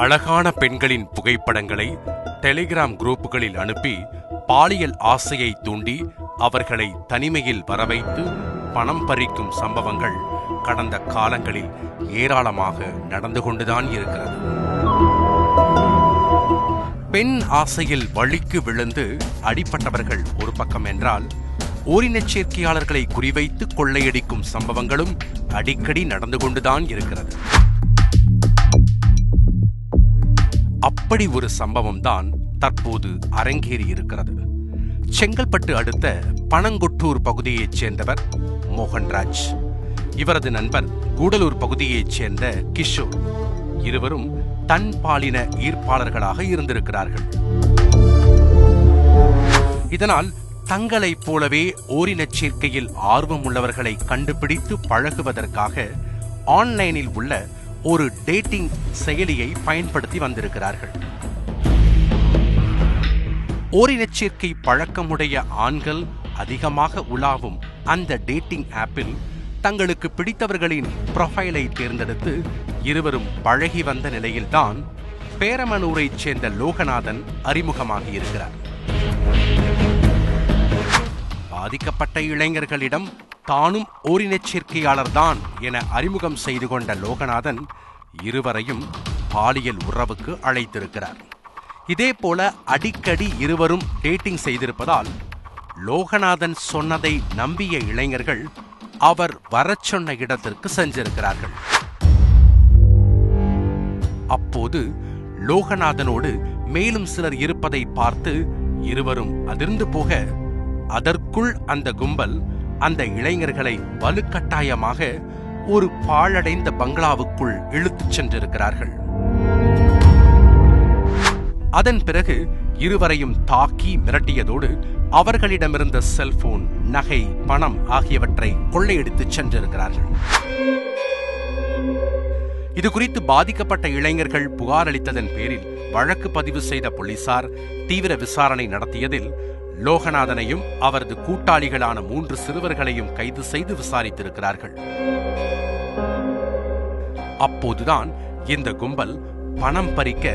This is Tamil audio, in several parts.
அழகான பெண்களின் புகைப்படங்களை டெலிகிராம் குரூப்புகளில் அனுப்பி பாலியல் ஆசையை தூண்டி அவர்களை தனிமையில் வரவைத்து பணம் பறிக்கும் சம்பவங்கள் கடந்த காலங்களில் ஏராளமாக நடந்து கொண்டுதான் இருக்கிறது. பெண் ஆசையில் வழிக்கு விழுந்து அடிபட்டவர்கள் ஒரு பக்கம் என்றால், ஓரினச் சேர்க்கையாளர்களை குறிவைத்து கொள்ளையடிக்கும் சம்பவங்களும் அடிக்கடி நடந்து கொண்டுதான் இருக்கிறது. அப்படி ஒரு சம்பவம் தான் தற்போது அரங்கேறி இருக்கிறது. செங்கல்பட்டு அடுத்த பனங்குட்டூர் பகுதியைச் சேர்ந்தவர் மோகன்ராஜ். இவரது நண்பர் கூடலூர் பகுதியைச் சேர்ந்த கிஷோர். இருவரும் தன் பாலின ஈர்ப்பாளர்களாக இருந்திருக்கிறார்கள். இதனால் தங்களைப் போலவே ஓரினச் சேர்க்கையில் ஆர்வம் உள்ளவர்களை கண்டுபிடித்து பழகுவதற்காக ஆன்லைனில் உள்ள ஒரு டேட்டிங் செயலியை பயன்படுத்தி வந்திருக்கிறார்கள். ஓரினச் சேர்க்கை பழக்கமுடைய ஆண்கள் அதிகமாக உலாவும் அந்த டேட்டிங் ஆப்பில் தங்களுக்கு பிடித்தவர்களின் ப்ரொஃபைலை தேர்ந்தெடுத்து இருவரும் பழகி வந்த நிலையில்தான் பேரமனூரைச் சேர்ந்த லோகநாதன் அறிமுகமாகி இருக்கிறார். பாதிக்கப்பட்ட இளைஞர்களிடம் தானும் ஓரினச் சேர்க்கையாளர்தான் என அறிமுகம் செய்து கொண்ட லோகநாதன் இருவரையும் பாலியல் உறவுக்கு அழைத்திருக்கிறார். இதேபோல அடிக்கடி இருவரும் டேட்டிங் செய்திருப்பதால் லோகநாதன் சொன்னதை நம்பிய இளைஞர்கள் அவர் வரச் சொன்ன இடத்திற்கு சென்றிருக்கிறார்கள். அப்போது லோகநாதனோடு மேலும் சிலர் இருப்பதை பார்த்து இருவரும் அதிர்ந்து போக, அதற்குள் அந்த கும்பல் அந்த இளைஞர்களை வலுக்கட்டாயமாக ஒரு பாழடைந்த பங்களாவுக்குள் இழுத்துச் சென்றிருக்கிறார்கள். அதன் பிறகு இருவரையும் தாக்கி மிரட்டியதோடு அவர்களிடமிருந்த செல்போன், நகை, பணம் ஆகியவற்றை கொள்ளையடித்துச் சென்றிருக்கிறார்கள். இதுகுறித்து பாதிக்கப்பட்ட இளைஞர்கள் புகார் அளித்ததன் பேரில் வழக்கு பதிவு செய்த போலீசார் தீவிர விசாரணை நடத்தியதில் லோகநாதனையும் அவரது கூட்டாளிகளான 3 சிறுவர்களையும் கைது செய்து விசாரித்திருக்கிறார்கள். அப்போதுதான் இந்த கும்பல் பணம் பறிக்க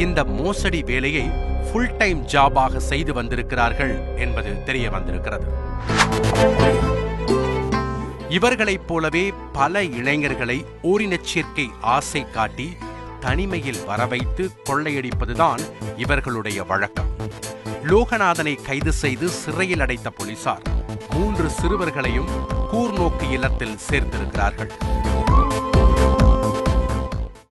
இந்த மோசடி வேலையை ஃபுல் டைம் ஜாபாக செய்து வந்திருக்கிறார்கள் என்பது தெரிய வந்திருக்கிறது. இவர்களைப் போலவே பல இளைஞர்களை ஓரினச் சேர்க்கை ஆசை காட்டி தனிமையில் வரவைத்து கொள்ளையடிப்பதுதான் இவர்களுடைய வழக்கம். லோகநாதனை கைது செய்து சிறையில் அடைத்த போலீசார் 3 சிறுவர்களையும் கூர்நோக்கு இல்லத்தில் சேர்த்திருக்கிறார்கள்.